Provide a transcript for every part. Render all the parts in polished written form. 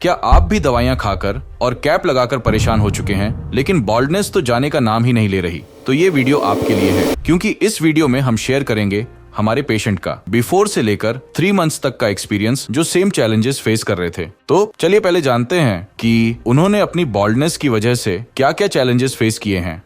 क्या आप भी दवाइयाँ खाकर और कैप लगाकर परेशान हो चुके हैं, लेकिन बॉल्डनेस तो जाने का नाम ही नहीं ले रही? तो ये वीडियो आपके लिए है, क्योंकि इस वीडियो में हम शेयर करेंगे हमारे पेशेंट का बिफोर से लेकर 3 मंथ्स तक का एक्सपीरियंस, जो सेम चैलेंजेस फेस कर रहे थे। तो चलिए पहले जानते हैं कि उन्होंने अपनी बॉल्डनेस की वजह से क्या क्या चैलेंजेस फेस किए हैं।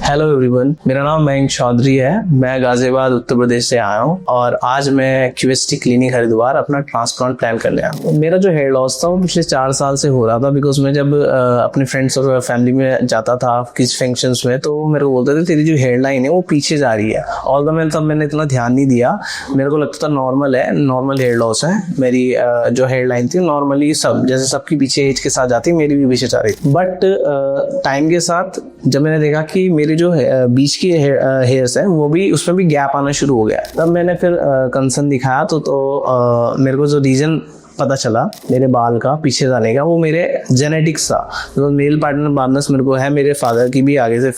हेलो एवरीवन, मेरा नाम मयंक चौधरी है। मैं गाजियाबाद उत्तर प्रदेश से आया हूँ और आज मैं क्यूएसटी क्लिनिक हरिद्वार अपना ट्रांसप्लांट प्लान कर लिया। मेरा जो हेयर लॉस था वो पिछले 4 साल से हो रहा था, बिकॉज मैं जब अपने फ्रेंड्स और फैमिली में जाता था किस फंक्शंस में, तो वो मेरे को बोलते थे तेरी जो हेयर लाइन है वो पीछे जा रही है। ऑल्दो मैंने इतना ध्यान नहीं दिया, मेरे को लगता था नॉर्मल है, नॉर्मल हेयर लॉस है। मेरी जो हेयर लाइन थी नॉर्मली सब जैसे सबकी पीछे एज के साथ जाती, मेरी भी पीछे जा रही थी। बट टाइम के साथ जब मैंने देखा कि मेरी जो बीच की हेयर्स है वो भी, उसमें भी गैप आना शुरू हो गया, तब मैंने फिर कंसर्न दिखाया तो मेरे को जो रीजन पता चला मेरे बाल का पीछे जाने का, वो मेरे जेनेटिक्स था। तो मेल पार्टनर बार्नस मेरे को है, मेरे फादर की भी आगे से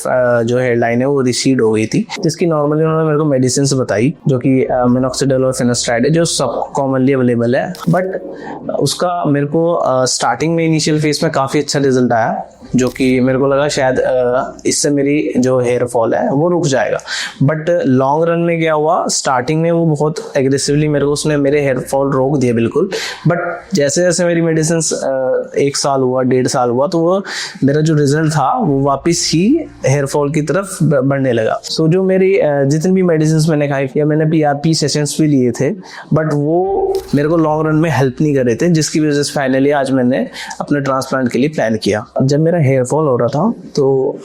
जो हेयर लाइन है वो रिसीड हो गई थी, जिसकी नॉर्मली उन्होंने मेरे को मेडिसिन बताई, जो कि मिनॉक्सिडिल और फिनेस्ट्राइड है, जो सब कॉमनली अवेलेबल है। बट उसका मेरे को स्टार्टिंग में इनिशियल फेज में काफ़ी अच्छा रिजल्ट आया, जो कि मेरे को लगा शायद इससे मेरी जो हेयर फॉल है वो रुक जाएगा। बट लॉन्ग रन में क्या हुआ, स्टार्टिंग में वो बहुत एग्रेसिवली मेरे को उसने मेरे हेयर फॉल रोक दिया बिल्कुल। बट जैसे जैसे मेरी मेडिसिन 1 साल हुआ, 1.5 साल हुआ, तो वो मेरा जो रिजल्ट था वो वापस ही हेयर फॉल की तरफ बढ़ने लगा। सो जो मेरी जितनी भी मेडिसिन मैंने खाई या मैंने PRP सेशंस भी लिए थे, बट वो मेरे को लॉन्ग रन में हेल्प नहीं कर रहे थे, जिसकी वजह से फाइनली आज मैंने अपने ट्रांसप्लांट के लिए प्लान किया। जब मेरा हेयर फॉल हो रहा था तो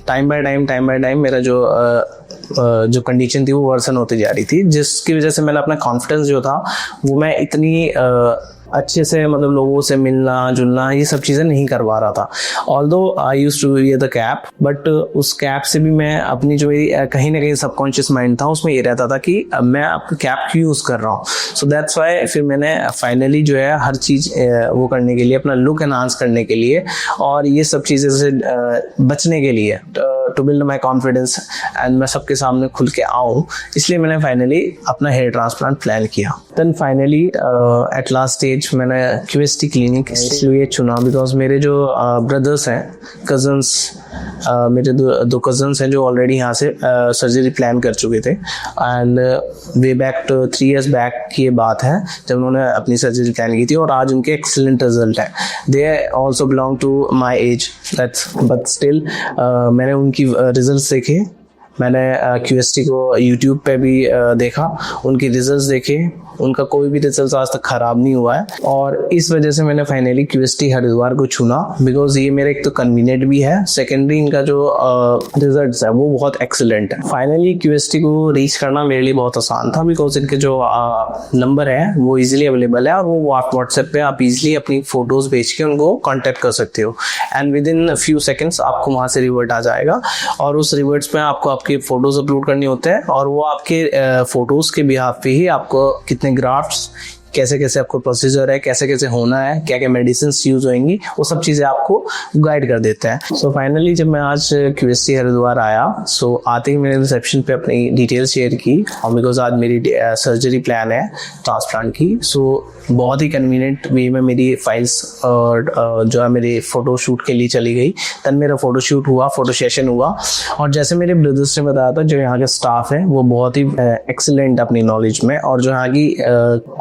टाइम बाय टाइम मेरा जो कंडीशन थी वो वर्सन होती जा रही थी, जिसकी वजह से मैंने अपना कॉन्फिडेंस जो था वो मैं इतनी अच्छे से मतलब लोगों से मिलना जुलना ये सब चीज़ें नहीं करवा रहा था। Although I used to wear the cap, but उस कैप से भी मैं अपनी जो कहीं ना कहीं सबकॉन्शियस माइंड था उसमें ये रहता था कि मैं आपकी कैप क्यों यूज़ कर रहा हूँ। सो दैट्स वाई फिर मैंने फाइनली जो है हर चीज़ वो करने के लिए, अपना लुक एनहांस करने के लिए और ये सब चीज़ें से बचने के लिए, to build my confidence and मैं सबके सामने खुल के आऊँ, इसलिए मैंने फाइनली अपना हेयर ट्रांसप्लांट प्लान किया। Then finally at last stage मैंने क्यूएसटी क्लिनिक इसलिए चुना बिकॉज मेरे जो ब्रदर्स हैं, कजन्स, मेरे दो कजन्स हैं जो ऑलरेडी यहाँ से सर्जरी प्लान कर चुके थे। And way back 3 years back की ये बात है जब उन्होंने अपनी सर्जरी प्लान की थी, और आज उनके एक्सीलेंट रिजल्ट है। They also belong to my age, but still मैंने उनकी रिजल्ट देखे, मैंने क्यूएसटी को यूट्यूब पे भी देखा, उनके रिजल्ट्स देखे, उनका कोई भी रिजल्ट आज तक ख़राब नहीं हुआ है। और इस वजह से मैंने फाइनली क्यूएसटी हरिद्वार को चुना, बिकॉज ये मेरे एक तो कन्वीनियंट भी है, सेकेंडरी इनका जो रिजल्ट्स है वो बहुत एक्सीलेंट है। फाइनली क्यूएसटी को रीच करना मेरे लिए बहुत आसान था, बिकॉज इनके जो नंबर है वो ईजिली अवेलेबल है, और वो आप व्हाट्सएप पे आप ईजिली अपनी फ़ोटोज़ भेज के उनको कॉन्टैक्ट कर सकते हो, and with in few seconds आपको वहाँ से रिवर्ट आ जाएगा, और उस रिवर्ट्स पे आपको आपकी फ़ोटोज़ अपलोड करनी होते हैं, और वो आपके फ़ोटोज़ के बिहाफ पे ही आपको कितने ग्राफ्ट्स, कैसे कैसे आपको प्रोसीजर है, कैसे कैसे होना है, क्या क्या मेडिसिन यूज होंगी, वो सब चीज़ें आपको गाइड कर देते हैं। सो फाइनली जब मैं आज क्यूएसटी हरिद्वार आया, सो आते ही मैंने रिसेप्शन पे अपनी डिटेल्स शेयर की, और बिकॉज आज मेरी सर्जरी प्लान है ट्रांसप्लांट की, सो बहुत ही कन्वीनियंट वे में मेरी फाइल्स और जो है मेरी फ़ोटो शूट के लिए चली गई। तब मेरा फ़ोटो शूट हुआ, फ़ोटो सेशन हुआ, और जैसे मेरे ब्रदर्स ने बताया था, जो यहाँ के स्टाफ है वो बहुत ही एक्सीलेंट अपनी नॉलेज में, और जो यहाँ की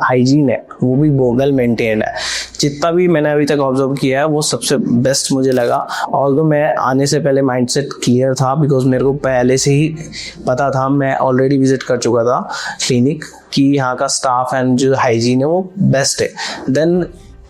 हाइजीन है वो भी वेल मेंटेन्ड है। जितना भी मैंने अभी तक ऑब्जर्व किया है वो सबसे बेस्ट मुझे लगा। ऑल्दो मैं आने से पहले माइंडसेट क्लियर था, बिकॉज मेरे को पहले से ही पता था, मैं ऑलरेडी विजिट कर चुका था क्लिनिक, कि यहाँ का स्टाफ एंड जो हाइजीन है वो बेस्ट है। देन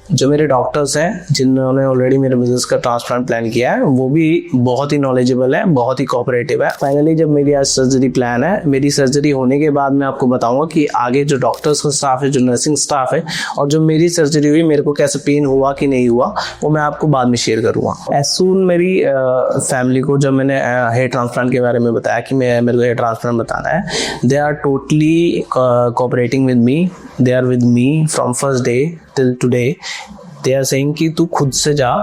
जो मेरे डॉक्टर्स हैं जिन्होंने ऑलरेडी मेरे बिजनेस का ट्रांसप्लांट प्लान किया है, वो भी बहुत ही नॉलेजेबल है, बहुत ही कोऑपरेटिव है। फाइनली जब मेरी आज सर्जरी प्लान है, मेरी सर्जरी होने के बाद मैं आपको बताऊंगा कि आगे जो डॉक्टर्स का स्टाफ है, जो नर्सिंग स्टाफ है, और जो मेरी सर्जरी हुई मेरे को कैसे पेन हुआ कि नहीं हुआ, वो मैं आपको बाद में शेयर करूँगा। एज सून मेरी फैमिली को जब मैंने हेयर ट्रांसप्लांट के बारे में बताया कि मेरे को हेयर ट्रांसप्लांट बताना है, they are totally cooperating with me, they are with me from first day till today. They are saying कि तू खुद से जा,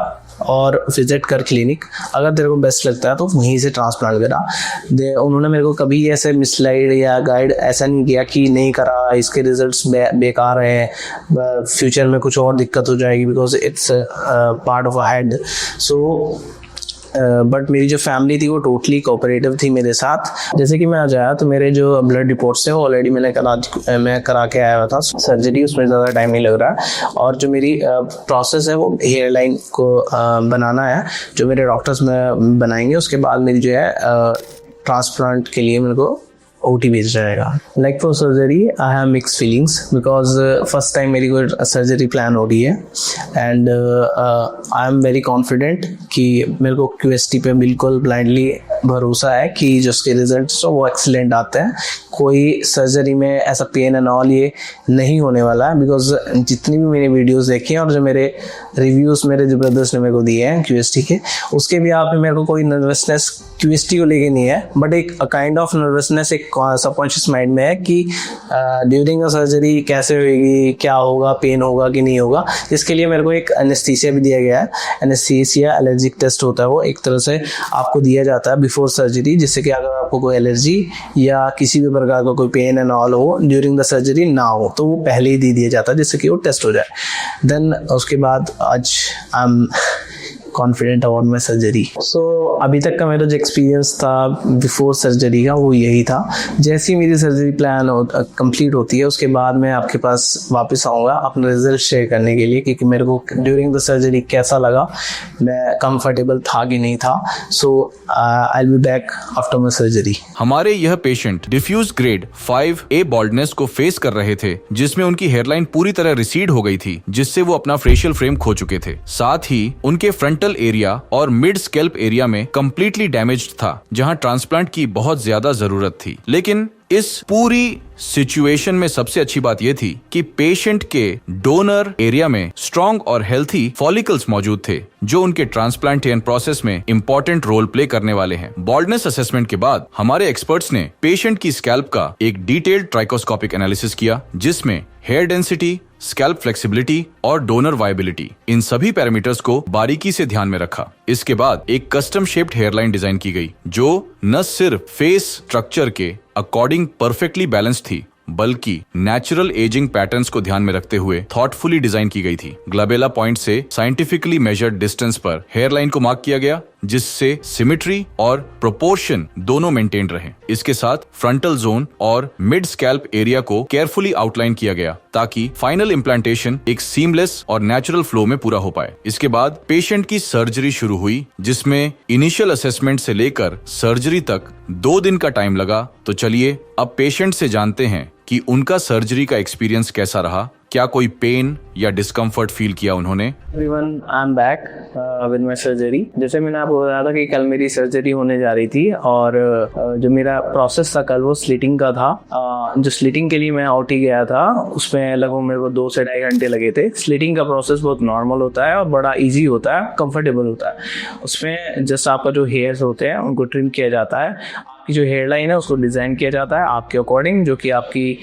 और विजिट कर क्लिनिक, अगर तेरे को बेस्ट लगता है तो वहीं से ट्रांसप्लांट करा। उन्होंने मेरे को कभी ऐसे मिसलाइड या गाइड ऐसा नहीं किया कि नहीं करा, इसके रिजल्ट्स बेकार हैं, फ्यूचर में कुछ और दिक्कत हो जाएगी, because it's part of a head. So but मेरी जो फैमिली थी वो टोटली कोऑपरेटिव थी मेरे साथ। जैसे कि मैं आज आया तो मेरे जो ब्लड रिपोर्ट्स थे वो ऑलरेडी मैं करा के आया हुआ था सर्जरी, उसमें ज़्यादा टाइम नहीं लग रहा है। और जो मेरी प्रोसेस है वो हेयर लाइन को बनाना है, जो मेरे डॉक्टर्स में बनाएंगे। उसके बाद मेरी जो है ट्रांसप्लांट के लिए मेरे को OT भेज जाएगा। Like for surgery I have mix feelings, because first time मेरी कोई सर्जरी प्लान हो रही है and I am very confident कि मेरे को QST पे बिल्कुल ब्लाइंडली भरोसा है कि जो उसके रिजल्ट्स वो एक्सीलेंट आते हैं। कोई सर्जरी में ऐसा पेन एंड ऑल ये नहीं होने वाला है, बिकॉज जितनी भी मैंने वीडियोस देखी हैं और जो मेरे रिव्यूज़ मेरे जो ब्रदर्स ने मेरे को दिए हैं QST के, उसके भी आप मेरे को कोई नर्वसनेस QST को लेके नहीं है, बट एक काइंड ऑफ नर्वसनेस एक सबकॉन्शियस माइंड में है कि ड्यूरिंग अ सर्जरी कैसे होगी, क्या होगा, पेन होगा कि नहीं होगा। इसके लिए मेरे को एक एनेस्थीसिया भी दिया गया है। एनेस्थीसिया एलर्जिक टेस्ट होता है, वो एक तरह से आपको दिया जाता है बिफोर सर्जरी, जिससे कि अगर आपको कोई एलर्जी या किसी भी प्रकार का कोई पेन एंड ऑल हो ड्यूरिंग द सर्जरी ना हो, तो वो पहले ही दे दिया जाता है जिससे कि वो टेस्ट हो जाए। देन उसके बाद आज I am confident about my surgery. So अभी तक का मेरा जो एक्सपीरियंस था बिफोर सर्जरी का वो यही था। जैसे ही मेरी सर्जरी प्लान कंप्लीट होती है उसके बाद मैं आपके पास वापस आऊँगा अपना रिजल्ट शेयर करने के लिए, क्योंकि मेरे को ड्यूरिंग द सर्जरी कैसा लगा, मैं कंफर्टेबल था कि नहीं था। So I will be back after my surgery. हमारे यह patient diffuse grade 5A baldness को फेस कर रहे थे, जिसमें उनकी हेयरलाइन पूरी तरह रिसीड हो गई थी, जिससे वो अपना फेशियल फ्रेम खो चुके थे। साथ ही उनके फ्रंटल एरिया और मिड स्कैल्प एरिया में कंप्लीटली डैमेज्ड था, जहां ट्रांसप्लांट की बहुत ज्यादा जरूरत थी। लेकिन इस पूरी सिचुएशन में सबसे अच्छी बात यह थी कि पेशेंट के डोनर एरिया में स्ट्रॉन्ग और हेल्थी फॉलिकल्स मौजूद थे, जो उनके ट्रांसप्लांटेशन प्रोसेस में इंपॉर्टेंट रोल प्ले करने वाले हैं। बॉल्डनेस असेसमेंट के बाद हमारे एक्सपर्ट्स ने पेशेंट की स्कैल्प का एक डिटेल्ड ट्राइकोस्कोपिक एनालिसिस किया, जिसमें हेयर डेंसिटी, स्कैल्प फ्लेक्सिबिलिटी और डोनर वायबिलिटी, इन सभी पैरामीटर्स को बारीकी से ध्यान में रखा। इसके बाद एक कस्टम शेप्ड हेयरलाइन डिजाइन की गई, जो न सिर्फ फेस स्ट्रक्चर के अकॉर्डिंग परफेक्टली बैलेंस थी, बल्कि नेचुरल एजिंग पैटर्न्स को ध्यान में रखते हुए थॉटफुली डिजाइन की गई थी। ग्लबेला पॉइंट से साइंटिफिकली मेजर्ड डिस्टेंस पर हेयरलाइन को मार्क किया गया, जिससे सिमेट्री और प्रोपोर्शन दोनों मेंटेन रहे। इसके साथ फ्रंटल जोन और मिड स्कैल्प एरिया को केयरफुली आउटलाइन किया गया, ताकि फाइनल इम्प्लांटेशन एक सीमलेस और नेचुरल फ्लो में पूरा हो पाए। इसके बाद पेशेंट की सर्जरी शुरू हुई, जिसमें इनिशियल असेसमेंट से लेकर सर्जरी तक 2 दिन का टाइम लगा। तो चलिए अब पेशेंट से जानते हैं कि उनका सर्जरी का एक्सपीरियंस कैसा रहा, क्या कोई पेन या डिस्कम्फर्ट फील किया उन्होंने। Everyone, I am back with my surgery. जैसे मैंने आपको बताया था कि कल मेरी सर्जरी होने जा रही थी, और जो मेरा प्रोसेस था कल वो स्लिटिंग का था। जो स्लिटिंग के लिए मैं OT गया था, उसमें लगभग मेरे को 2 से 2.5 घंटे लगे थे। स्लिटिंग का प्रोसेस बहुत नॉर्मल होता है और बड़ा ईजी होता है, कंफर्टेबल होता है। उसमें जस्ट आपका जो हेयर्स होते हैं उनको ट्रिम किया जाता है, आपकी जो हेयर लाइन है उसको डिज़ाइन किया जाता है आपके अकॉर्डिंग, जो कि आपकी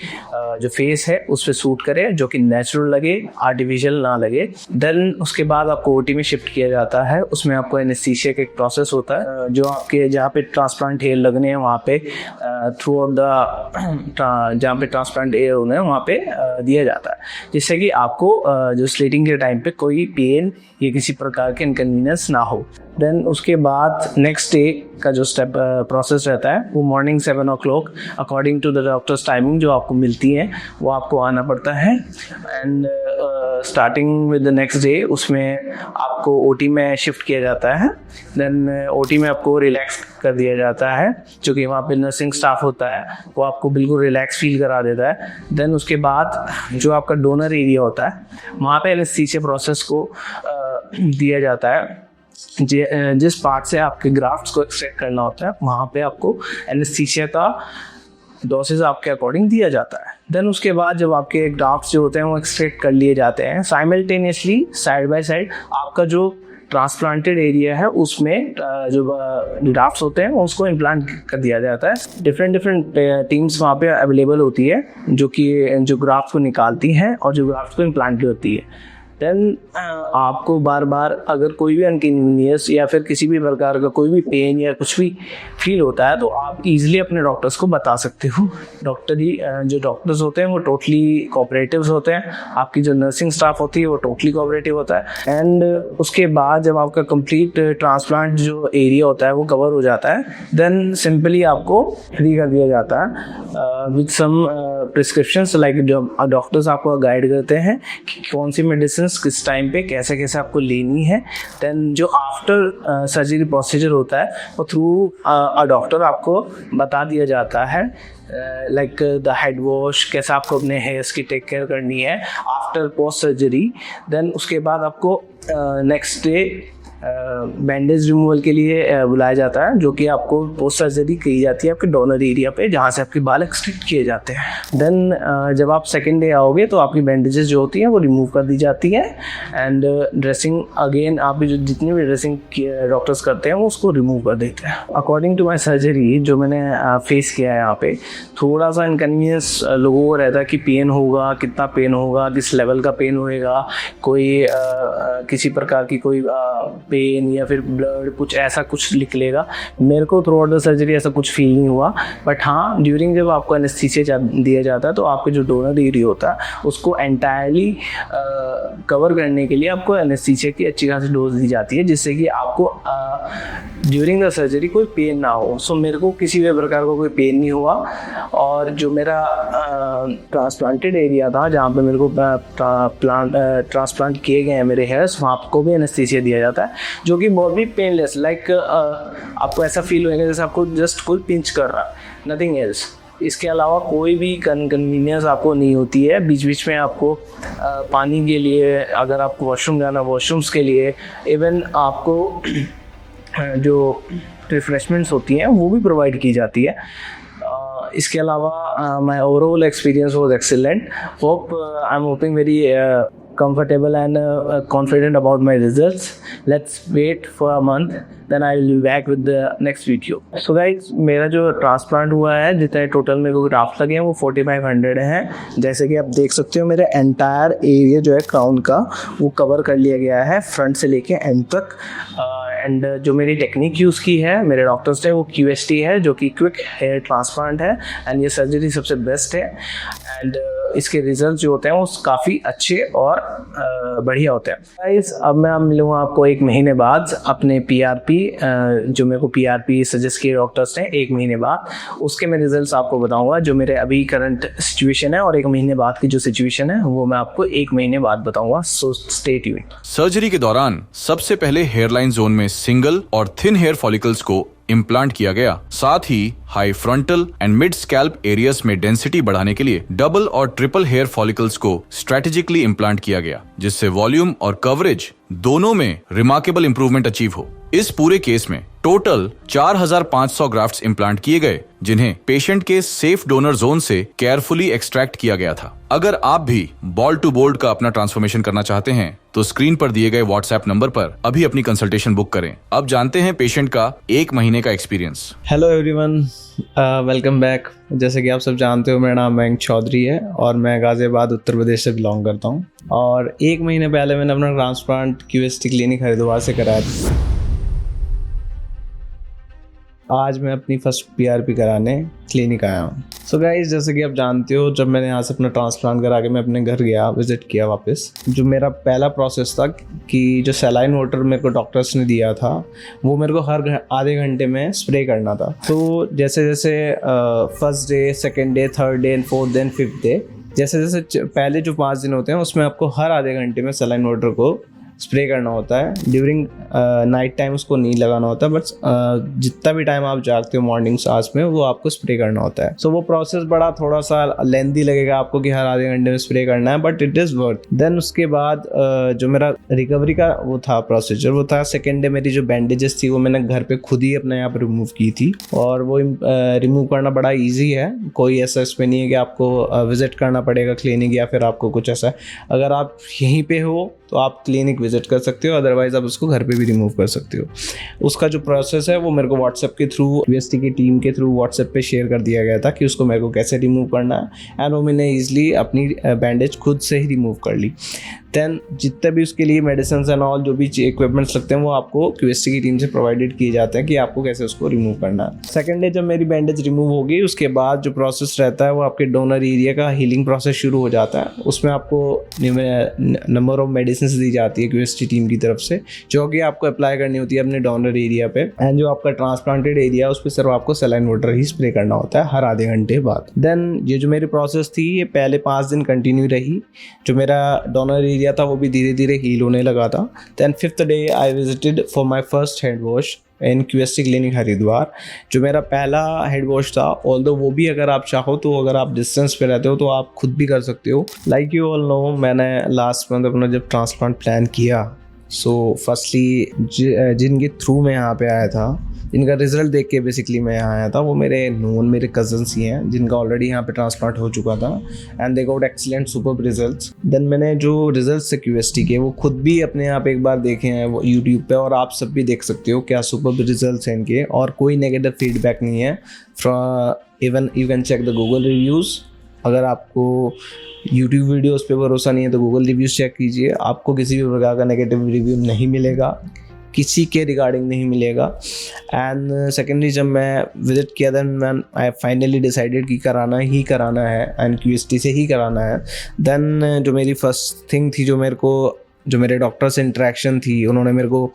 जो फेस है उस पर सूट करे, जो कि नेचुरल लगे, आर्टिफिशियल ना लगे। देन उसके बाद आपको OT में शिफ्ट किया जाता है। उसमें आपको एनेस्थीसिया का एक प्रोसेस होता है, जो आपके जहाँ पे ट्रांसप्लांट हेयर लगने हैं वहाँ पे थ्रू आउट द जहाँ पे ट्रांसप्लांट हेयर होने हैं वहाँ पे दिया जाता है, जिससे कि आपको जो स्लिटिंग के टाइम पे कोई पेन या किसी प्रकार के इनकन्वीनियंस ना हो। देन उसके बाद नेक्स्ट डे का जो स्टेप प्रोसेस रहता है वो morning 7 o'clock according to the doctors timing जो आपको मिलती है वो आपको आना पड़ता है। And starting with the next day उसमें आपको OT में शिफ्ट किया जाता है। देन OT में आपको रिलैक्स कर दिया जाता है, जो कि वहाँ पे नर्सिंग स्टाफ होता है वो आपको बिल्कुल रिलैक्स फील करा देता है। देन उसके बाद जो आपका डोनर एरिया होता है वहाँ पे एनेस्थीसिया प्रोसेस को दिया जाता है। जिस पार्ट से आपके ग्राफ्ट्स को एक्सट्रैक्ट करना होता है वहाँ पे आपको एनेस्थीसिया का डोसेज आपके अकॉर्डिंग दिया जाता है। देन उसके बाद जब आपके ग्राफ्ट्स जो होते हैं वो एक्सट्रैक्ट कर लिए जाते हैं, साइमल्टेनियसली साइड बाय साइड आपका जो ट्रांसप्लांटेड एरिया है उसमें जो ग्राफ्ट्स होते हैं उसको इम्प्लांट कर दिया जाता है। डिफरेंट टीम्स वहाँ पे अवेलेबल होती है जो कि जो ग्राफ्ट को निकालती हैं और जो ग्राफ्ट को इम्प्लांट होती है। देन आपको बार बार अगर कोई भी अनकन्वीनियंस या फिर किसी भी प्रकार का कोई भी पेन या कुछ भी फील होता है तो आप इजीली अपने डॉक्टर्स को बता सकते हो। जो डॉक्टर्स होते हैं वो टोटली कोऑपरेटिव होते हैं, आपकी जो नर्सिंग स्टाफ होती है वो टोटली कोऑपरेटिव होता है। एंड उसके बाद जब आपका कंप्लीट ट्रांसप्लांट जो एरिया होता है वो कवर हो जाता है, देन सिंपली आपको फ्री कर दिया जाता है विद सम प्रिस्क्रिप्शंस, लाइक जो डॉक्टर्स आपको गाइड करते हैं कि कौन सी मेडिसिन किस टाइम पे कैसे कैसे आपको लेनी है। देन जो आफ्टर सर्जरी प्रोसीजर होता है वो थ्रू अ डॉक्टर आपको बता दिया जाता है, लाइक द हेड वॉश, कैसे आपको अपने हेयर्स की टेक केयर करनी है आफ्टर पोस्ट सर्जरी। देन उसके बाद आपको नेक्स्ट डे बैंडेज रिमूवल के लिए बुलाया जाता है, जो कि आपको पोस्ट सर्जरी की जाती है आपके डोनर एरिया पे जहाँ से आपके बाल एक्सट्रैक्ट किए जाते हैं। देन जब आप सेकेंड डे आओगे तो आपकी बैंडेजेस जो होती हैं वो रिमूव कर दी जाती है एंड ड्रेसिंग अगेन आप जो जितनी भी ड्रेसिंग डॉक्टर्स करते हैं वो उसको रिमूव कर देते हैं। अकॉर्डिंग टू माई सर्जरी जो मैंने फेस किया है यहाँ पे, थोड़ा सा इनकन्वीनियंस लोगों को रहता है कि पेन होगा, कितना पेन होगा, किस लेवल का पेन होएगा, कोई किसी प्रकार की कोई पेन या फिर ब्लड कुछ ऐसा कुछ निकलेगा। मेरे को थ्रू आउट द सर्जरी ऐसा कुछ फील नहीं हुआ, बट हाँ ड्यूरिंग जब आपको एनेस्थीसिया दिया जाता है तो आपके जो डोनर एरिया होता है उसको एंटायरली कवर करने के लिए आपको एनेस्थीसिया की अच्छी खासी डोज दी जाती है, जिससे कि आपको ड्यूरिंग द सर्जरी कोई पेन ना हो। सो मेरे को किसी भी प्रकार का कोई पेन नहीं हुआ और जो मेरा ट्रांसप्लांटेड एरिया था जहाँ पे मेरे को ट्रांसप्लांट किए गए हैं मेरे हेयर्स, वहाँ को भी एनेस्थीसिया दिया जाता है जो कि बहुत भी पेनलेस, लाइक आपको ऐसा फील होएगा जैसे आपको जस्ट कोई पिंच कर रहा है, नथिंग एल्स। इसके अलावा कोई भी कन्वीनियंस आपको नहीं होती है। बीच बीच में आपको पानी के लिए, अगर आपको वॉशरूम जाना, वॉशरूम्स के लिए, इवन आपको जो रिफ्रेशमेंट्स होती हैं वो भी प्रोवाइड की जाती है। इसके अलावा my overall experience was excellent. Hope I am hoping very comfortable and confident about my results. Let's wait for a month, then I will be back with the next video. So guys, मेरा जो transplant हुआ है, जितने total मेरे को graft लगे हैं वो 4500 हैं। जैसे कि आप देख सकते हो मेरे एंटायर एरिया जो है क्राउन का वो कवर कर लिया गया है फ्रंट से लेके एंड तक। एंड जो मेरी टेक्निक यूज़ की है मेरे डॉक्टर्स ने वो QST है, जो कि क्विक हेयर ट्रांसप्लांट है एंड ये सर्जरी सबसे बेस्ट है। एंड इसके रिजल्ट जो होते हैं वो काफ़ी अच्छे और बढ़िया होते हैं। गाइस अब मैं मिलूँगा आपको 1 महीने बाद अपने PRP, जो मेरे को PRP सजेस्ट किए डॉक्टर्स ने 1 महीने बाद, उसके मैं रिजल्ट्स आपको बताऊंगा जो मेरे अभी करंट सिचुएशन है, और 1 महीने बाद की जो सिचुएशन है वो मैं आपको 1 महीने बाद बताऊंगा। So stay tuned. सर्जरी के दौरान सबसे पहले हेयरलाइन जोन में सिंगल और थिन हेयर फॉलिकल्स को इम्प्लांट किया गया। साथ ही high frontal and mid scalp areas में डेंसिटी बढ़ाने के लिए डबल और ट्रिपल हेयर फॉलिकल्स को स्ट्रेटेजिकली इम्प्लांट किया गया, जिससे वॉल्यूम और कवरेज दोनों में रिमार्केबल इंप्रूवमेंट अचीव हो। इस पूरे केस में टोटल 4500 ग्राफ्ट्स इम्प्लांट किए गए, जिन्हें पेशेंट के सेफ डोनर जोन से केयरफुली एक्सट्रैक्ट किया गया था। अगर आप भी बॉल टू बोल्ड का अपना ट्रांसफॉर्मेशन करना चाहते हैं तो स्क्रीन पर दिए गए व्हाट्सएप नंबर पर अभी अपनी कंसल्टेशन बुक करें। अब जानते हैं पेशेंट का 1 महीने का experience. Hello everyone, welcome back. जैसे कि आप सब जानते हो मेरा नाम मयंक चौधरी है और मैं गाजियाबाद उत्तर प्रदेश से बिलोंग करता हूँ। और 1 महीने पहले मैंने अपना ट्रांसप्लांट QST क्लिनिक हरिद्वार से कराया था। आज मैं अपनी फर्स्ट PRP कराने क्लिनिक आया हूँ। सो गाइस, जैसे कि आप जानते हो, जब मैंने यहाँ से अपना ट्रांसप्लांट करा के मैं अपने घर गया, विजिट किया वापस, जो मेरा पहला प्रोसेस था कि जो सलाइन वाटर मेरे को डॉक्टर्स ने दिया था वो मेरे को हर आधे घंटे में स्प्रे करना था। तो जैसे जैसे first day, second day, third day, fourth day, fifth day, जैसे जैसे पहले जो 5 दिन होते हैं उसमें आपको हर आधे घंटे में सलाइन वाटर को स्प्रे करना होता है। ड्यूरिंग नाइट टाइम उसको नहीं लगाना होता, बट जितना भी टाइम आप जागते हो मॉर्निंग आवर्स में वो आपको स्प्रे करना होता है। सो वो प्रोसेस बड़ा थोड़ा सा लेंथी लगेगा आपको कि हर आधे घंटे में स्प्रे करना है, but it is worth. Then उसके बाद जो मेरा रिकवरी का वो था प्रोसीजर, वो था सेकेंड डे मेरी जो बैंडेजेस थी वो मैंने घर पे खुद ही अपने यहाँ पर रिमूव की थी, और वो रिमूव करना बड़ा ईजी है। कोई ऐसा इसमें नहीं है कि आपको विजिट करना पड़ेगा क्लिनिक या फिर आपको कुछ ऐसा। अगर आप यहीं पे हो तो आप क्लिनिक विजिट कर सकते हो, अदरवाइज आप उसको घर पे भी रिमूव कर सकते हो। उसका जो प्रोसेस है वो मेरे को व्हाट्सएप के थ्रू, QST की टीम के थ्रू व्हाट्सएप पे शेयर कर दिया गया था कि उसको मेरे को कैसे रिमूव करना है, एंड वो मैंने ईजिली अपनी बैंडेज खुद से ही रिमूव कर ली। देन जितने भी उसके लिए मेडिसिन एंड ऑल जो भी इक्विपमेंट्स लगते हैं वो आपको क्यूएसटी की टीम से प्रोवाइडेड किए जाते हैं कि आपको कैसे उसको रिमूव करना है। सेकेंड डे जब मेरी बैंडेज रिमूव होगी उसके बाद जो प्रोसेस रहता है वो आपके डोनर एरिया का हीलिंग प्रोसेस शुरू हो जाता है। उसमें आपको नंबर ऑफ मेडिसिन दी जाती है क्यूएसटी टीम की तरफ से जो कि आपको अप्लाई करनी होती है अपने डोनर एरिया पे। एंड जो आपका ट्रांसप्लांटेड एरिया है उस पर सिर्फ आपको सलाइन वाटर ही स्प्रे करना होता है हर आधे घंटे बाद। देन ये जो मेरी प्रोसेस थी ये पहले 5 दिन कंटिन्यू रही। जो मेरा डोनर एरिया था वो भी धीरे धीरे हील होने लगा था। Then 5th day I visited for my first head wash in QST clinic Haridwar. जो मेरा पहला हेड वॉश था, ऑल्दो वो भी अगर आप चाहो तो अगर आप डिस्टेंस पे रहते हो तो आप खुद भी कर सकते हो। लाइक यू ऑल नो, मैंने लास्ट मंथ अपना जब ट्रांसप्लांट प्लान किया, सो फर्स्टली जिनके थ्रू मैं यहाँ पे आया था, जिनका रिजल्ट देख के बेसिकली मैं यहाँ आया था, वो मेरे कजन्स ही हैं जिनका ऑलरेडी यहाँ पे ट्रांसप्लांट हो चुका था and they got excellent superb results. Then मैंने जो रिजल्ट्स है क्यूएसटी के वो खुद भी अपने आप एक बार देखे हैं वो यूट्यूब पे, और आप सब भी देख सकते हो क्या सुपर्ब रिजल्ट्स हैं इनके, और कोई नेगेटिव फीडबैक नहीं है। Even you can check the Google reviews. अगर आपको यूट्यूब वीडियोस पे भरोसा नहीं है तो गूगल रिव्यूज़ चेक कीजिए, आपको किसी भी प्रकार का नेगेटिव रिव्यू नहीं मिलेगा, किसी के रिगार्डिंग नहीं मिलेगा। एंड सेकेंडली जब मैं विजिट किया देन आई फाइनली डिसाइडेड कि कराना है एंड क्यूएसटी से ही कराना है। देन जो मेरी फर्स्ट थिंग थी, जो मेरे डॉक्टर से इंटरेक्शन थी, उन्होंने मेरे को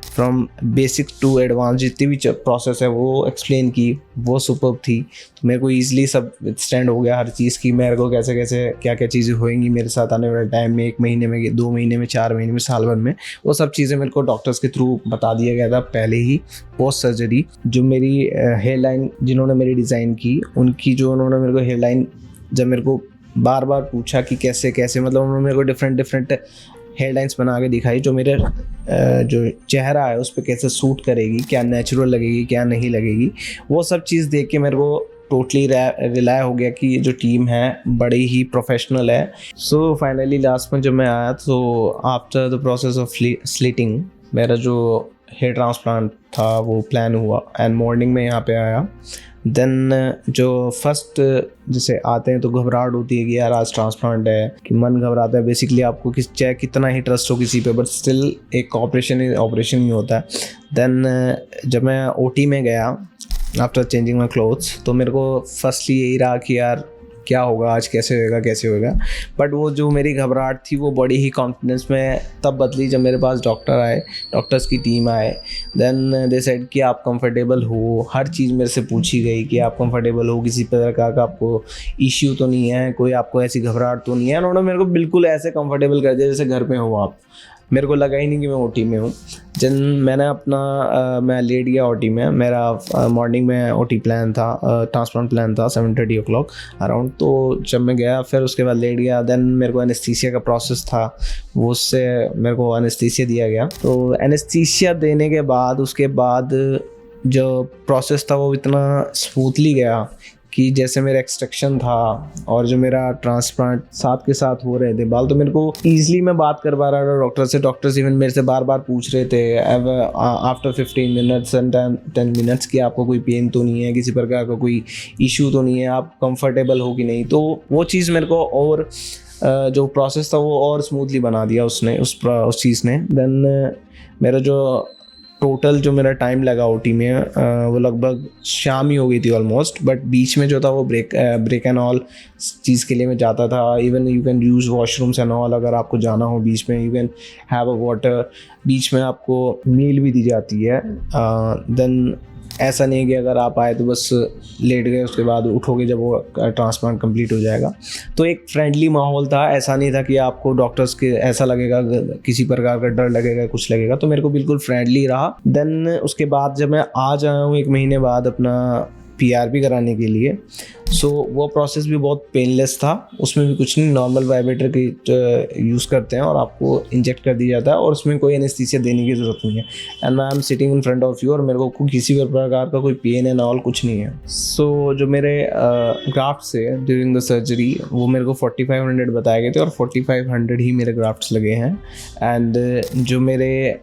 फ्रॉम बेसिक टू एडवांस जितनी भी प्रोसेस है वो एक्सप्लेन की, वो सुपर्ब थी। तो मेरे को ईजिली सब स्टैंड हो गया हर चीज़ की, मेरे को कैसे कैसे क्या क्या चीज़ें होएंगी मेरे साथ आने वाले टाइम में, 1 महीने में, 2 महीने में, 4 महीने में, साल भर में, वो सब चीज़ें मेरे को डॉक्टर्स के थ्रू बता दिया गया था पहले ही। पोस्ट सर्जरी जो मेरी हेयर लाइन जिन्होंने मेरी डिज़ाइन की, उन्होंने मेरे को हेयर लाइन जब मेरे को बार बार पूछा कि कैसे कैसे, मतलब उन्होंने मेरे को डिफरेंट हेयर लाइन्स बना के दिखाई जो मेरे जो चेहरा है उस पर कैसे सूट करेगी, क्या नेचुरल लगेगी क्या नहीं लगेगी। वो सब चीज़ देख के मेरे को टोटली रिलाय हो गया कि ये जो टीम है बड़ी ही प्रोफेशनल है। सो फाइनली लास्ट में जब मैं आया तो after the process of slitting मेरा जो हेयर ट्रांसप्लांट था वो प्लान हुआ एंड मॉर्निंग में यहाँ पे आया। देन जो फर्स्ट जैसे आते हैं तो घबराहट होती है कि यार आज ट्रांसप्लांट है, कि मन घबराता है बेसिकली, आपको चाहे कितना ही ट्रस्ट हो किसी पे, बट स्टिल एक ऑपरेशन ही होता है। देन जब मैं ओटी में गया आफ्टर चेंजिंग माई क्लोथ्स, तो मेरे को फर्स्टली यही रहा कि यार क्या होगा आज, कैसे होगा। बट वो जो मेरी घबराहट थी वो बड़ी ही कॉन्फिडेंस में तब बदली जब मेरे पास डॉक्टर्स की टीम आए। देन दे सेड कि आप कंफर्टेबल हो, हर चीज़ मेरे से पूछी गई कि आप कंफर्टेबल हो, किसी प्रकार का आपको इश्यू तो नहीं है, कोई आपको ऐसी घबराहट तो नहीं है। उन्होंने मेरे को बिल्कुल ऐसे कंफर्टेबल कर दिया जैसे घर पे हो आप। मेरे को लगा ही नहीं कि मैं ओटी में हूँ। मैंने मैं लेट गया ओटी में। मेरा मॉर्निंग में ओटी प्लान था, ट्रांसप्लांट प्लान था 7:30 o'clock अराउंड। तो जब मैं गया फिर उसके बाद लेट गया। देन मेरे को एनेस्थीसिया का प्रोसेस था, वो उससे मेरे को एनेस्थीसिया दिया गया। तो एनेस्थीसिया देने के बाद उसके बाद जो प्रोसेस था वो इतना स्मूथली गया कि जैसे मेरा एक्सट्रैक्शन था और जो मेरा ट्रांसप्लांट साथ के साथ हो रहे थे बाल, तो मेरे को ईजिली मैं बात कर पा रहा था डॉक्टर से। डॉक्टर्स इवन मेरे से बार बार पूछ रहे थे आफ्टर 15 मिनट्स एंड 10 मिनट्स कि आपको कोई पेन तो नहीं है, किसी प्रकार का कोई इशू तो नहीं है, आप कंफर्टेबल हो कि नहीं। तो वो चीज़ मेरे को और जो प्रोसेस था वो और स्मूथली बना दिया उसने, उस चीज़ ने। देन मेरा जो टोटल जो मेरा टाइम लगा ओटी में वो लगभग शाम ही हो गई थी ऑलमोस्ट। बट बीच में जो था वो ब्रेक एंड ऑल चीज़ के लिए मैं जाता था। Even you can use washrooms and all, अगर आपको जाना हो बीच में, you can have a water. बीच में आपको मील भी दी जाती है। देन ऐसा नहीं है कि अगर आप आए तो बस लेट गए, उसके बाद उठोगे जब वो ट्रांसप्लांट कंप्लीट हो जाएगा। तो एक फ्रेंडली माहौल था, ऐसा नहीं था कि आपको डॉक्टर्स के ऐसा लगेगा, किसी प्रकार का डर लगेगा, कुछ लगेगा। तो मेरे को बिल्कुल फ्रेंडली रहा। देन उसके बाद जब मैं आज आया हूँ 1 महीने बाद अपना PRP कराने के लिए, सो वो प्रोसेस भी बहुत पेनलेस था। उसमें भी कुछ नहीं, नॉर्मल वाइब्रेटर की यूज़ करते हैं और आपको इंजेक्ट कर दिया जाता है और उसमें कोई एनेस्थीसिया देने की ज़रूरत नहीं है। And I am sitting in front of you और मेरे को किसी भी प्रकार का कोई पेन एंड ऑल कुछ नहीं है। सो जो मेरे ग्राफ्ट से ड्यूरिंग द सर्जरी वो मेरे को 4500 बताए गए थे और 4500 ही मेरे ग्राफ्ट्स लगे हैं। एंड जो मेरे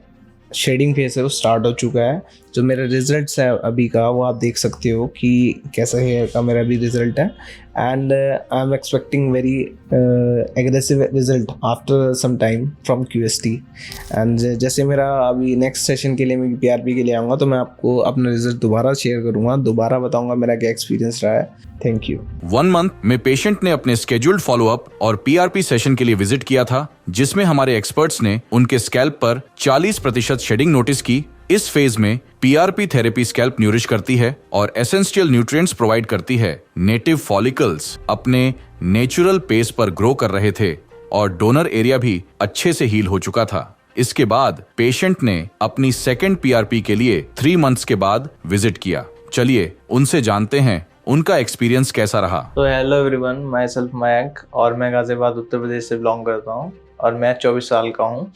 शेडिंग फेस है वो स्टार्ट हो चुका है। जो मेरा रिजल्ट्स है अभी का वो आप देख सकते हो कि कैसा हेयर का मेरा अभी रिजल्ट है। And I am expecting very aggressive result after some time from QST। And जैसे मेरा अभी नेक्स्ट सेशन के लिए मैं PRP के लिए आऊँगा तो मैं आपको अपना रिजल्ट दोबारा शेयर करूँगा, दोबारा बताऊँगा मेरा क्या एक्सपीरियंस रहा है। Thank you. 1 मंथ में पेशेंट ने अपने स्केड्यूल्ड फॉलोअप और PRP सेशन के लिए विजिट किया था, जिसमें हमारे एक्सपर्ट्स ने उनके स्कैल्प पर 40% शेडिंग नोटिस की। इस फेज में PRP थेरेपी स्कैल्प न्यूरिश करती है और एसेंशियल न्यूट्रिएंट्स प्रोवाइड करती है। नेटिव फॉलिकल्स अपने नेचुरल पेस पर ग्रो कर रहे थे और डोनर एरिया भी अच्छे से हील हो चुका था। इसके बाद पेशेंट ने अपनी सेकेंड PRP के लिए 3 मंथ्स के बाद विजिट किया। चलिए उनसे जानते हैं उनका एक्सपीरियंस कैसा रहा। तो hello everyone, my self Mayank और मैं गाजियाबाद उत्तर प्रदेश से बिलोंग करता हूँ और मैं 24 साल का हूँ।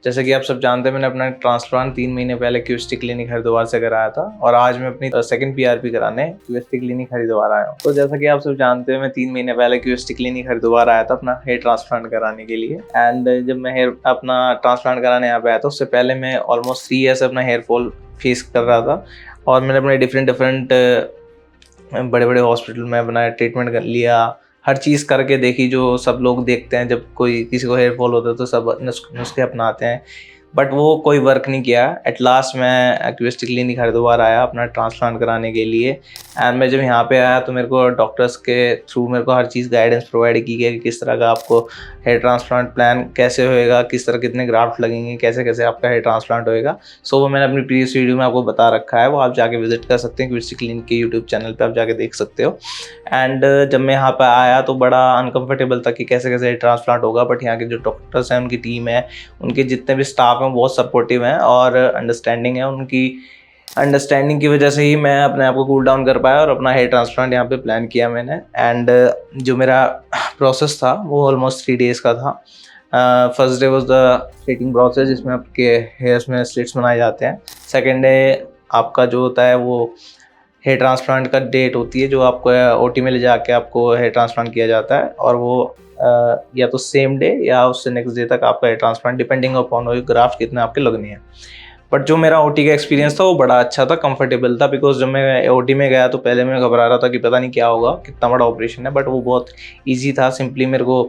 जैसे कि आप सब जानते हैं, मैंने अपना ट्रांसप्लांट 3 महीने पहले QST क्लिनिक हरिद्वार से कराया था और आज मैं अपनी सेकंड PRP कराने QST क्लिनिक हरिद्वार आया हूँ। तो जैसा कि आप सब जानते हैं, मैं 3 महीने पहले QST क्लिनिक हरिद्वार आया था अपना हेयर ट्रांसप्लांट कराने के लिए। एंड जब मैं हेयर अपना ट्रांसप्लांट कराने यहाँ पे आया था, उससे पहले मैं ऑलमोस्ट 3 ईयर्स अपना हेयर फॉल फेस कर रहा था और मैंने अपने डिफरेंट बड़े बड़े हॉस्पिटल में अपना ट्रीटमेंट कर लिया, हर चीज़ करके देखी जो सब लोग देखते हैं जब कोई किसी को हेयर फॉल होता है तो सब नुस्खे अपनाते हैं, बट वो कोई वर्क नहीं किया। एट लास्ट मैं QST क्लिनिक हरिद्वार आया अपना ट्रांसप्लांट कराने के लिए। एंड मैं जब यहाँ पे आया तो मेरे को डॉक्टर्स के थ्रू मेरे को हर चीज़ गाइडेंस प्रोवाइड की गई कि किस तरह का आपको हेयर ट्रांसप्लांट प्लान कैसे होएगा, किस तरह कितने ग्राफ्ट लगेंगे, कैसे कैसे आपका हेयर ट्रांसप्लांट होएगा। सो वो मैंने अपनी प्रीवियस वीडियो में आपको बता रखा है, वो आप जाके विजिट कर सकते हैं। QST क्लिनिक के यूट्यूब चैनल पर आप जाके देख सकते हो। एंड जब मैं यहाँ पर आया तो बड़ा अनकम्फर्टेबल था कि कैसे कैसे हेयर ट्रांसप्लांट होगा, बट यहाँ के जो डॉक्टर्स हैं, उनकी टीम है, उनके जितने भी स्टाफ हैं बहुत सपोर्टिव हैं और अंडरस्टैंडिंग है। उनकी अंडरस्टैंडिंग की वजह से ही मैं अपने आप को कूल डाउन कर पाया और अपना हेयर ट्रांसप्लांट यहाँ पे प्लान किया मैंने। एंड जो मेरा प्रोसेस था वो ऑलमोस्ट 3 डेज़ का था। First day was the straightening process, जिसमें आपके हेयर्स में स्लिट्स बनाए जाते हैं। सेकेंड डे आपका जो होता है वो हेयर ट्रांसप्लांट का डेट होती है, जो आपको OT में ले जाके आपको हेयर ट्रांसप्लांट किया जाता है और वो या तो सेम डे या उससे नेक्स्ट डे तक आपका हेयर ट्रांसप्लांट डिपेंडिंग अपॉन वो ग्राफ्ट कितने आपके लगने हैं। बट जो मेरा OT का एक्सपीरियंस था वो बड़ा अच्छा था, कंफर्टेबल था। बिकॉज जब मैं OT में गया तो पहले मैं घबरा रहा था कि पता नहीं क्या होगा, कितना बड़ा ऑपरेशन है, बट वो बहुत ईजी था। सिंपली मेरे को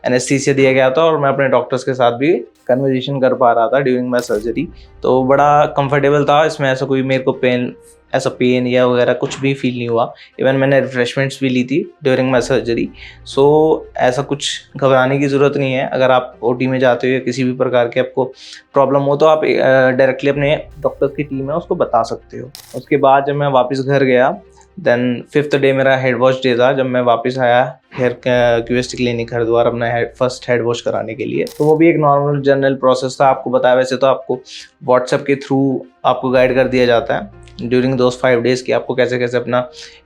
एनेस्थीसिया दिया गया था और मैं अपने डॉक्टर्स के साथ भी कन्वर्जेशन कर पा रहा था ड्यूरिंग माई सर्जरी। तो बड़ा कंफर्टेबल था, इसमें ऐसा कोई मेरे को पेन या वगैरह कुछ भी फील नहीं हुआ। इवन मैंने रिफ्रेशमेंट्स भी ली थी ड्यूरिंग माई सर्जरी। सो ऐसा कुछ घबराने की ज़रूरत नहीं है। अगर आप OT में जाते हो या किसी भी प्रकार के आपको प्रॉब्लम हो तो आप डायरेक्टली अपने डॉक्टर्स की टीम है उसको बता सकते हो। उसके बाद जब मैं वापस घर गया, देन 5th डे मेरा हेड वॉश डे था, जब मैं वापस आया हेयर QST क्लिनिक हरिद्वार अपना फर्स्ट हेड वॉश कराने के लिए। तो वो भी एक नॉर्मल जनरल प्रोसेस था। आपको बताया वैसे तो आपको व्हाट्सएप के थ्रू आपको गाइड कर दिया जाता है ड्यूरिंग दोज 5 डेज़ कि आपको कैसे कैसे अपना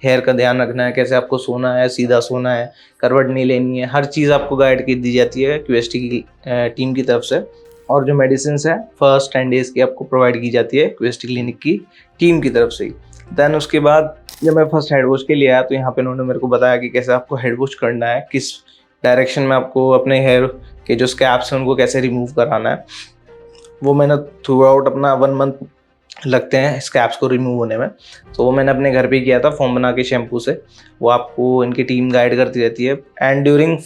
हेयर का ध्यान रखना है, कैसे आपको सोना है, सीधा सोना है, करवट नहीं लेनी है, हर चीज़ आपको गाइड की दी जाती है QST की टीम की तरफ से। और जो मेडिसिन है फर्स्ट 10 डेज़ की आपको प्रोवाइड की जाती है QST क्लिनिक की टीम की तरफ से ही। देन उसके बाद जब मैं फर्स्ट हेड वॉश के लिए आया तो यहाँ पे उन्होंने मेरे को बताया कि कैसे आपको हेड वॉश करना है, किस डायरेक्शन में आपको अपने हेयर के जो स्कैप्स हैं उनको कैसे रिमूव कराना है। वो मैंने थ्रू आउट अपना 1 मंथ लगते हैं स्कैप्स को रिमूव होने में। तो वो मैंने अपने घर पे किया था फॉर्म बना के शैम्पू से। वो आपको इनकी टीम गाइड करती रहती है। And during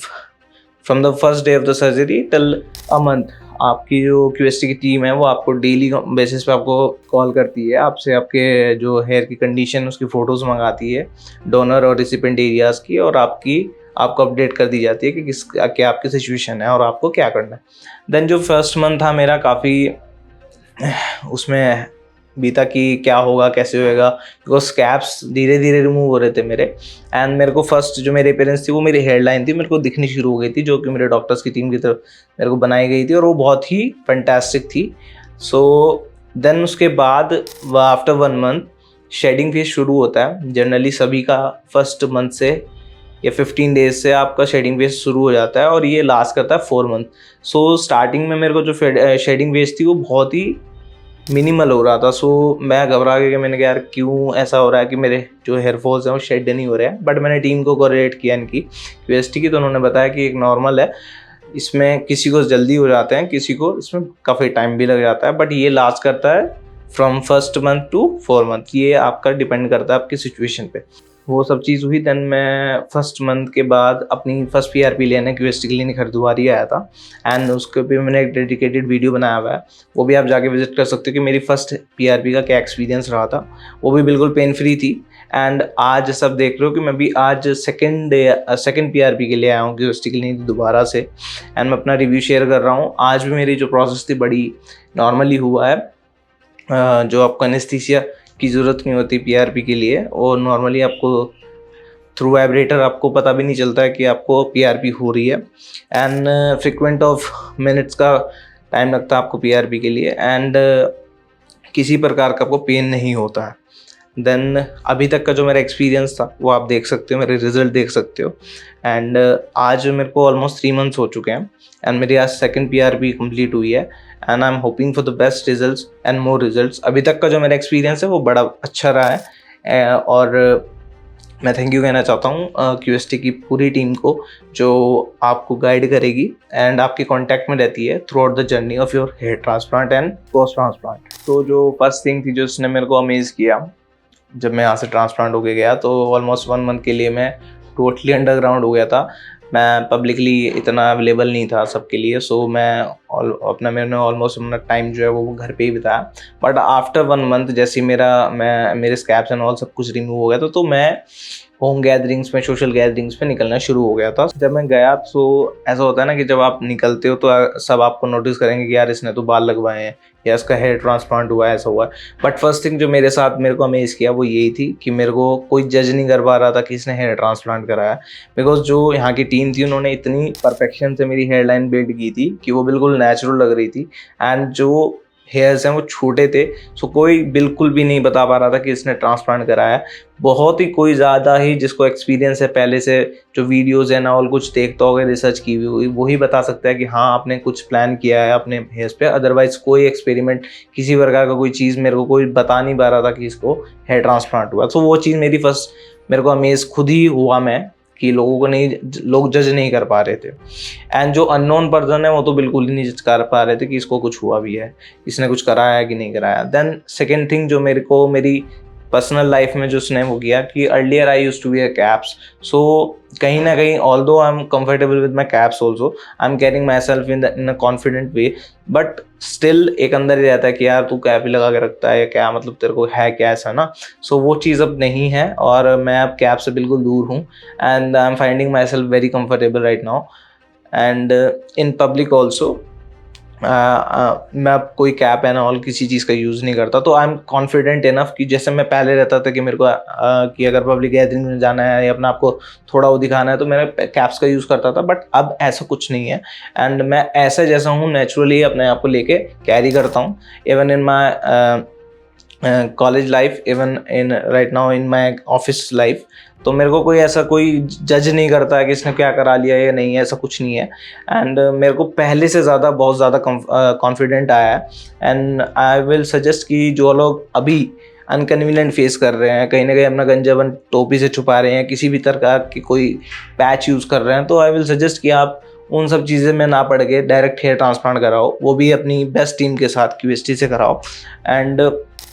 from the first day of the surgery till a month आपकी जो QST की टीम है वो आपको डेली बेसिस पे आपको कॉल करती है, आपसे आपके जो हेयर की कंडीशन उसकी फ़ोटोज़ मंगाती है, डोनर और रिसिपेंट एरियाज़ की, और आपको अपडेट कर दी जाती है कि क्या आपकी सिचुएशन है और आपको क्या करना है। देन जो फर्स्ट मंथ था मेरा काफ़ी उसमें बीता कि क्या होगा, कैसे होएगा, बिकॉज स्कैप्स धीरे धीरे रिमूव हो रहे थे मेरे। एंड मेरे को फर्स्ट जो मेरी अपीयरेंस थी वो मेरी हेयर लाइन थी, मेरे को दिखनी शुरू हो गई थी, जो कि मेरे डॉक्टर्स की टीम की तरफ मेरे को बनाई गई थी और वो बहुत ही फैंटास्टिक थी। सो देन उसके बाद आफ्टर 1 मंथ शेडिंग फेज शुरू होता है। जनरली सभी का फर्स्ट मंथ से या 15 डेज से आपका शेडिंग फेज शुरू हो जाता है और ये लास्ट करता है 4 मंथ। सो स्टार्टिंग में मेरे को जो शेडिंग फेज थी वो बहुत ही मिनिमल हो रहा था। सो मैं घबरा गया कि मैंने कहा यार क्यों ऐसा हो रहा है कि मेरे जो हेयर फॉल्स हैं वो शेड नहीं हो रहे हैं। बट मैंने टीम को कोऑर्डिनेट किया इनकी QST की, तो उन्होंने बताया कि एक नॉर्मल है, इसमें किसी को जल्दी हो जाते हैं, किसी को इसमें काफ़ी टाइम भी लग जाता है, बट ये लास्ट करता है from first month to 4 month, ये आपका डिपेंड करता है आपकी सिचुएशन पे। वो सब चीज़ हुई। देन मैं फर्स्ट मंथ के बाद अपनी फर्स्ट पीआरपी लेने क्यूएसटी क्लिनिक हरिद्वार ही आया था, एंड उसके पे मैंने एक डेडिकेटेड वीडियो बनाया हुआ है, वो भी आप जाके विजिट कर सकते हो कि मेरी फर्स्ट पीआरपी का क्या एक्सपीरियंस रहा था। वो भी बिल्कुल पेन फ्री थी। एंड आज सब देख रहे हो कि मैं भी आज सेकंड पीआरपी के लिए आया हूँ क्यूएसटी क्लिनिक दोबारा से, एंड मैं अपना रिव्यू शेयर कर रहा हूँ। आज भी मेरी जो प्रोसेस थी बड़ी नॉर्मली हुआ है। जो आपको एनेस्थीसिया की ज़रूरत नहीं होती पीआरपी के लिए, और नॉर्मली आपको थ्रू वाइब्रेटर आपको पता भी नहीं चलता है कि आपको पीआरपी हो रही है। एंड फ्रिक्वेंट ऑफ मिनट्स का टाइम लगता है आपको पीआरपी के लिए, एंड किसी प्रकार का आपको पेन नहीं होता है। देन अभी तक का जो मेरा एक्सपीरियंस था वो आप देख सकते हो, मेरे रिजल्ट देख सकते हो। एंड आज मेरे को ऑलमोस्ट 3 मंथ्स हो चुके हैं, एंड मेरी आज सेकंड पीआरपी कंप्लीट हुई है, and I am hoping for the best results and more results. अभी तक का जो मेरा एक्सपीरियंस है वो बड़ा अच्छा रहा है, और मैं थैंक यू कहना चाहता हूँ क्यूएसटी की पूरी टीम को, जो आपको गाइड करेगी एंड आपके कांटेक्ट में रहती है throughout the journey of your hair transplant and post transplant. तो जो फर्स्ट थिंग थी जो उसने मेरे को अमेज किया जब मैं यहाँ से ट्रांसप्लांट होके गया, तो ऑलमोस्ट 1 मंथ के लिए मैं टोटली अंडरग्राउंड हो गया था। मैं पब्लिकली इतना अवेलेबल नहीं था सबके लिए, सो मैंने ऑलमोस्ट अपना टाइम जो है वो घर पे ही बिताया। बट आफ्टर 1 मंथ जैसे मेरे स्कैब्स एंड ऑल सब कुछ रिमूव हो गया था, तो मैं होम गैदरिंग्स में, सोशल गैदरिंग्स में निकलना शुरू हो गया था। जब मैं गया तो ऐसा होता है ना कि जब आप निकलते हो तो सब आपको नोटिस करेंगे कि यार इसने तो बाल लगवाए हैं या इसका हेयर ट्रांसप्लांट हुआ है, ऐसा हुआ है। बट फर्स्ट थिंग जो मेरे को अमेज किया वो यही थी कि मेरे को कोई जज नहीं कर पा रहा था कि इसने हेयर ट्रांसप्लांट कराया, बिकॉज जो यहाँ की टीम थी उन्होंने इतनी परफेक्शन से मेरी हेयर लाइन बिल्ड की थी कि वो बिल्कुल नेचुरल लग रही थी, एंड जो हेयर्स हैं वो छोटे थे, सो कोई बिल्कुल भी नहीं बता पा रहा था कि इसने ट्रांसप्लांट कराया है। बहुत ही कोई ज़्यादा ही जिसको एक्सपीरियंस है पहले से, जो वीडियोज़ है ना और कुछ देखता होगा, रिसर्च की हुई, वही बता सकता है कि हाँ आपने कुछ प्लान किया है अपने हेयर्स पे। अदरवाइज कोई एक्सपेरिमेंट, किसी प्रकार का कोई चीज़ मेरे को कोई बता नहीं पा रहा था कि इसको हेयर ट्रांसप्लांट हुआ। तो वो चीज़ मेरे को अमेज खुद ही हुआ मैं कि लोग जज नहीं कर पा रहे थे, एंड जो अननोन पर्सन है वो तो बिल्कुल ही नहीं जज कर पा रहे थे कि इसको कुछ हुआ भी है, इसने कुछ कराया है कि नहीं कराया। देन सेकेंड थिंग जो मेरी पर्सनल लाइफ में जो उसने वो किया कि earlier I used to wear caps, so कहीं ना कहीं although I am comfortable with my caps also, I am carrying myself in a confident way, but still एक अंदर ही रहता है कि यार तू कैप ही लगा के रखता है या क्या, मतलब तेरे को है क्या ऐसा ना। सो वो चीज़ अब नहीं है, और मैं अब कैप से बिल्कुल दूर हूँ, and I am finding my self very comfortable right now, and in public also मैं अब कोई कैप एंड ऑल किसी चीज़ का यूज़ नहीं करता। तो आई एम कॉन्फिडेंट इनफ कि जैसे मैं पहले रहता था कि मेरे को कि अगर पब्लिक गैदरिंग में जाना है या अपना आपको थोड़ा वो दिखाना है तो मैं कैप्स का यूज़ करता था, बट अब ऐसा कुछ नहीं है, एंड मैं ऐसा जैसा हूँ नेचुरली अपने आप को लेके कैरी करता हूँ, even in my college life, even in right now in my office life. तो मेरे को कोई जज नहीं करता है कि इसने क्या करा लिया या नहीं है, ऐसा कुछ नहीं है, एंड मेरे को पहले से ज़्यादा बहुत ज़्यादा कॉन्फिडेंट आया है। एंड आई विल सजेस्ट कि जो लोग अभी अनकन्वीनियंट फेस कर रहे हैं, कहीं ना कहीं अपना गंजापन टोपी से छुपा रहे हैं, किसी भी तरह की कोई पैच यूज़ कर रहे हैं, तो आई विल सजेस्ट कि आप उन सब चीज़ें में ना पड़ के डायरेक्ट हेयर ट्रांसप्लांट कराओ, वो भी अपनी बेस्ट टीम के साथ क्यूएसटी से कराओ, एंड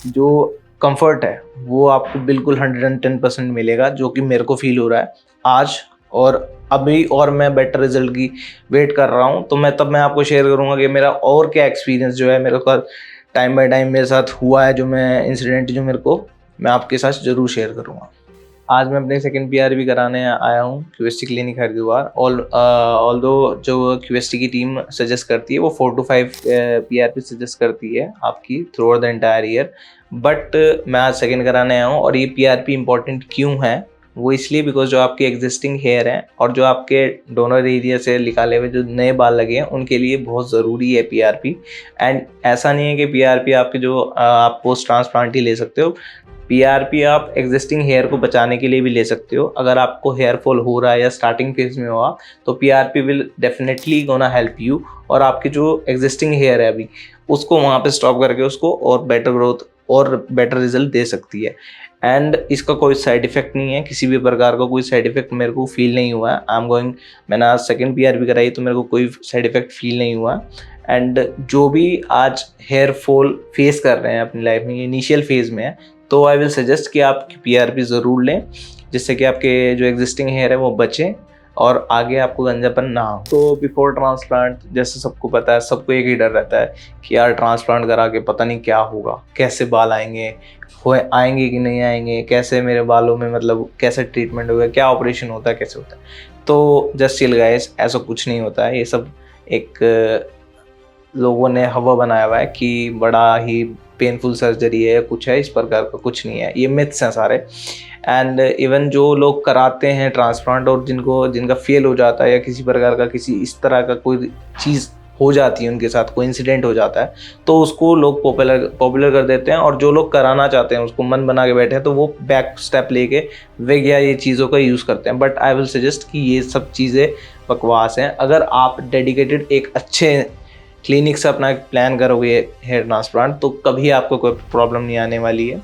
जो कंफर्ट है वो आपको बिल्कुल 110% मिलेगा, जो कि मेरे को फील हो रहा है आज और अभी, और मैं बेटर रिजल्ट की वेट कर रहा हूँ। तो मैं आपको शेयर करूँगा कि मेरा और क्या एक्सपीरियंस जो है मेरे को टाइम बाय टाइम मेरे साथ हुआ है, जो मैं आपके साथ ज़रूर शेयर करूँगा। आज मैं अपने सेकंड पीआरपी कराने आया हूँ क्यूएसटी क्लिनिक हरिद्वार। ऑल्दो जो क्यूएसटी की टीम सजेस्ट करती है वो 4 to 5 पीआरपी सजेस्ट करती है आपकी through out the entire year, but मैं आज सेकंड कराने आया हूँ। और ये पीआरपी इंपॉर्टेंट क्यों है, वो इसलिए बिकॉज जो आपके एग्जिस्टिंग हेयर हैं और जो आपके डोनर एरिया से निकाले हुए जो नए बाल लगे हैं उनके लिए बहुत ज़रूरी है पीआरपी। एंड ऐसा नहीं है कि पीआरपी आपके जो आप पोस्ट ट्रांसप्लांट ही ले सकते हो, पीआरपी आप एग्जिस्टिंग हेयर को बचाने के लिए भी ले सकते हो। अगर आपको हेयर फॉल हो रहा है या स्टार्टिंग फेज में हुआ तो PRP will definitely gonna help you, और आपकी जो एग्जिस्टिंग हेयर है अभी उसको वहाँ पे स्टॉप करके उसको और बेटर ग्रोथ और बेटर रिजल्ट दे सकती है। एंड इसका कोई साइड इफेक्ट नहीं है, किसी भी प्रकार का कोई साइड इफेक्ट मेरे को फील नहीं हुआ है। मैंने आज सेकंड पीआरपी कराई तो मेरे को कोई साइड इफेक्ट फील नहीं हुआ। एंड जो भी आज हेयर फॉल फेस कर रहे हैं अपनी लाइफ में, इनिशियल फेज में है, तो आई विल सजेस्ट कि आप PRP ज़रूर लें, जिससे कि आपके जो एग्जिस्टिंग हेयर है वो बचे और आगे आपको गंजापन ना हो। तो बिफोर ट्रांसप्लांट जैसे सबको पता है, सबको एक ही डर रहता है कि यार ट्रांसप्लांट करा के पता नहीं क्या होगा, कैसे बाल आएंगे कि नहीं आएंगे, कैसे मेरे बालों में मतलब कैसे ट्रीटमेंट होगा, क्या ऑपरेशन होता है, कैसे होता है। तो जस्ट चिल गाइस, ऐसा कुछ नहीं होता है। ये सब एक लोगों ने हवा बनाया हुआ है कि बड़ा ही पेनफुल सर्जरी है, कुछ है, इस प्रकार का कुछ नहीं है, ये मिथ्स हैं सारे। एंड इवन जो लोग कराते हैं ट्रांसप्लांट और जिनका फेल हो जाता है या किसी प्रकार का किसी इस तरह का कोई चीज़ हो जाती है उनके साथ, कोई इंसिडेंट हो जाता है, तो उसको लोग पॉपुलर कर देते हैं, और जो लोग कराना चाहते हैं उसको मन बना के बैठे हैं तो वो बैक स्टेप लेके वे या ये चीज़ों का यूज़ करते हैं। बट आई विल सजेस्ट कि ये सब चीज़ें बकवास हैं। अगर आप डेडिकेटेड एक अच्छे क्लिनिक से अपना प्लान करोगे हेयर ट्रांसप्लांट, तो कभी आपको कोई प्रॉब्लम नहीं आने वाली है।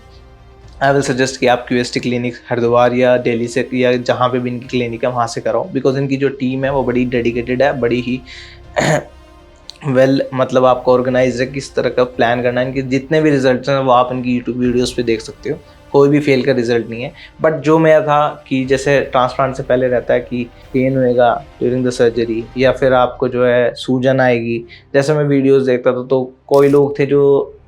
आई विल सजेस्ट कि आप QST क्लिनिक हरिद्वार या दिल्ली से या जहाँ पे भी इनकी क्लिनिक है वहाँ से कराओ, बिकॉज इनकी जो टीम है वो बड़ी डेडिकेटेड है, बड़ी ही मतलब आपको ऑर्गेनाइज है किस तरह का प्लान करना है। इनके जितने भी रिजल्ट्स हैं वो आप इनकी यूट्यूब वीडियोस पे देख सकते हो, कोई भी फेल का रिजल्ट नहीं है। बट जो मेरा था कि जैसे ट्रांसप्लांट से पहले रहता है कि पेन होएगा ड्यूरिंग द सर्जरी, या फिर आपको जो है सूजन आएगी। जैसे मैं वीडियोस देखता था तो कोई लोग थे जो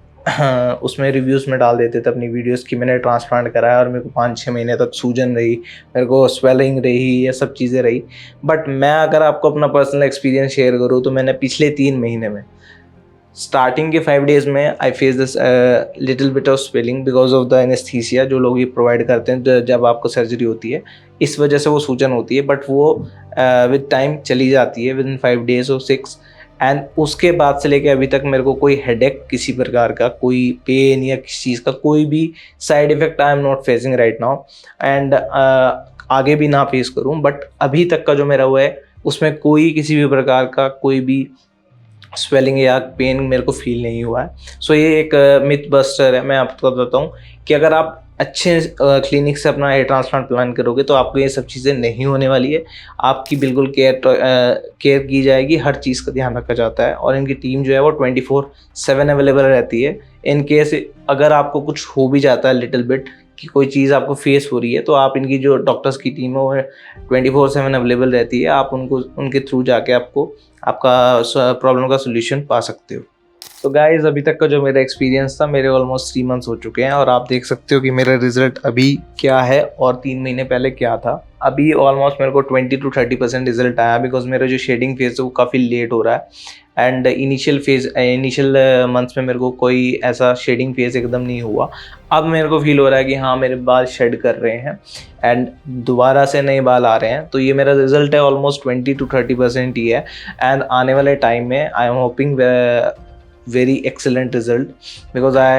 उसमें रिव्यूज़ में डाल देते थे अपनी वीडियोस कि मैंने ट्रांसप्लांट कराया और मेरे को 5-6 महीने तक सूजन रही, मेरे को स्वेलिंग रही, ये सब चीज़ें रही। बट मैं अगर आपको अपना पर्सनल एक्सपीरियंस शेयर करूँ तो मैंने पिछले 3 महीने में स्टार्टिंग के 5 डेज़ में I face this little bit of swelling because of the anaesthesia जो लोग ये प्रोवाइड करते हैं जब आपको सर्जरी होती है, इस वजह से वो सूजन होती है। बट वो विद टाइम चली जाती है, विद इन 5 डेज़ और 6। एंड उसके बाद से लेके अभी तक मेरे को कोई हेडेक, किसी प्रकार का कोई पेन या किसी चीज़ का कोई भी side effect I am not facing right now, and आगे भी ना फेस करूं। बट अभी तक का जो मेरा हुआ है उसमें कोई किसी भी प्रकार का कोई भी स्वेलिंग या पेन मेरे को फील नहीं हुआ है। सो ये एक मिथ बस्टर है। मैं आपको बताता हूँ कि अगर आप अच्छे क्लिनिक से अपना हेयर ट्रांसप्लांट प्लान करोगे तो आपको ये सब चीज़ें नहीं होने वाली है। आपकी बिल्कुल केयर की जाएगी, हर चीज़ का ध्यान रखा जाता है, और इनकी टीम जो है वो 24/7 अवेलेबल रहती है। इन केस अगर आपको कुछ हो भी जाता है लिटिल बिट कि कोई चीज़ आपको फेस हो रही है, तो आप इनकी जो डॉक्टर्स की टीम है वो 24/7 अवेलेबल रहती है। आप उनके थ्रू जाके आपका प्रॉब्लम का सोल्यूशन पा सकते हो। तो गाइज अभी तक का जो मेरा एक्सपीरियंस था, मेरे ऑलमोस्ट 3 मंथ्स हो चुके हैं और आप देख सकते हो कि मेरा रिजल्ट अभी क्या है और 3 महीने पहले क्या था। अभी ऑलमोस्ट मेरे को 20 to 30% रिजल्ट आया, बिकॉज मेरा जो शेडिंग फेज है वो काफ़ी लेट हो रहा है। एंड इनिशियल मंथ्स में मेरे को कोई ऐसा शेडिंग फेज एकदम नहीं हुआ। अब मेरे को फील हो रहा है कि हाँ मेरे बाल शेड कर रहे हैं एंड दोबारा से नए बाल आ रहे हैं। तो ये मेरा रिजल्ट है ऑलमोस्ट 20 to 30% ही है। एंड आने वाले टाइम में I am hoping very excellent result because I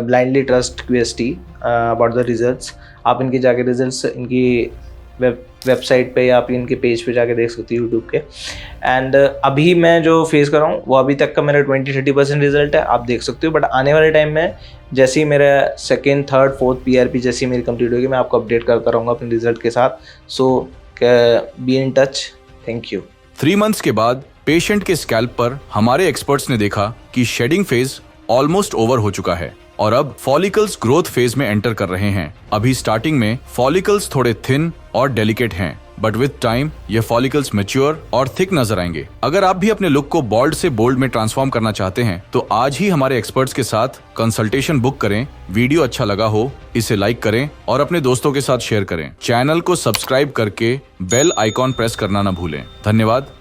blindly trust QST about the results। आप इनके जाके रिजल्ट्स इनकी वेबसाइट पे या आप इनके पेज पे जाके देख सकते हो यूट्यूब के। एंड अभी मैं जो फेस कर रहा हूँ वो अभी तक का मेरा 20-30% रिजल्ट है, आप देख सकते हो। बट आने वाले टाइम में जैसे ही मेरा 2nd, 3rd, 4th PRP जैसी मेरी कंप्लीट होगी मैं आपको अपडेट करता रहूँगा अपने रिजल्ट के साथ। So be in touch. Thank you. 3 months के बाद पेशेंट के स्कैल्प पर हमारे एक्सपर्ट्स ने देखा कि शेडिंग फेज ऑलमोस्ट ओवर हो चुका है और अब फॉलिकल्स ग्रोथ फेज में एंटर कर रहे हैं। अभी स्टार्टिंग में फॉलिकल्स थोड़े थिन और डेलिकेट हैं, बट विद टाइम ये फॉलिकल्स मैच्योर और थिक नजर आएंगे। अगर आप भी अपने लुक को बॉल्ड से बोल्ड में ट्रांसफॉर्म करना चाहते हैं तो आज ही हमारे एक्सपर्ट्स के साथ कंसल्टेशन बुक करें। वीडियो अच्छा लगा हो इसे लाइक करें और अपने दोस्तों के साथ शेयर करें। चैनल को सब्सक्राइब करके बेल आइकॉन प्रेस करना न भूलें। धन्यवाद।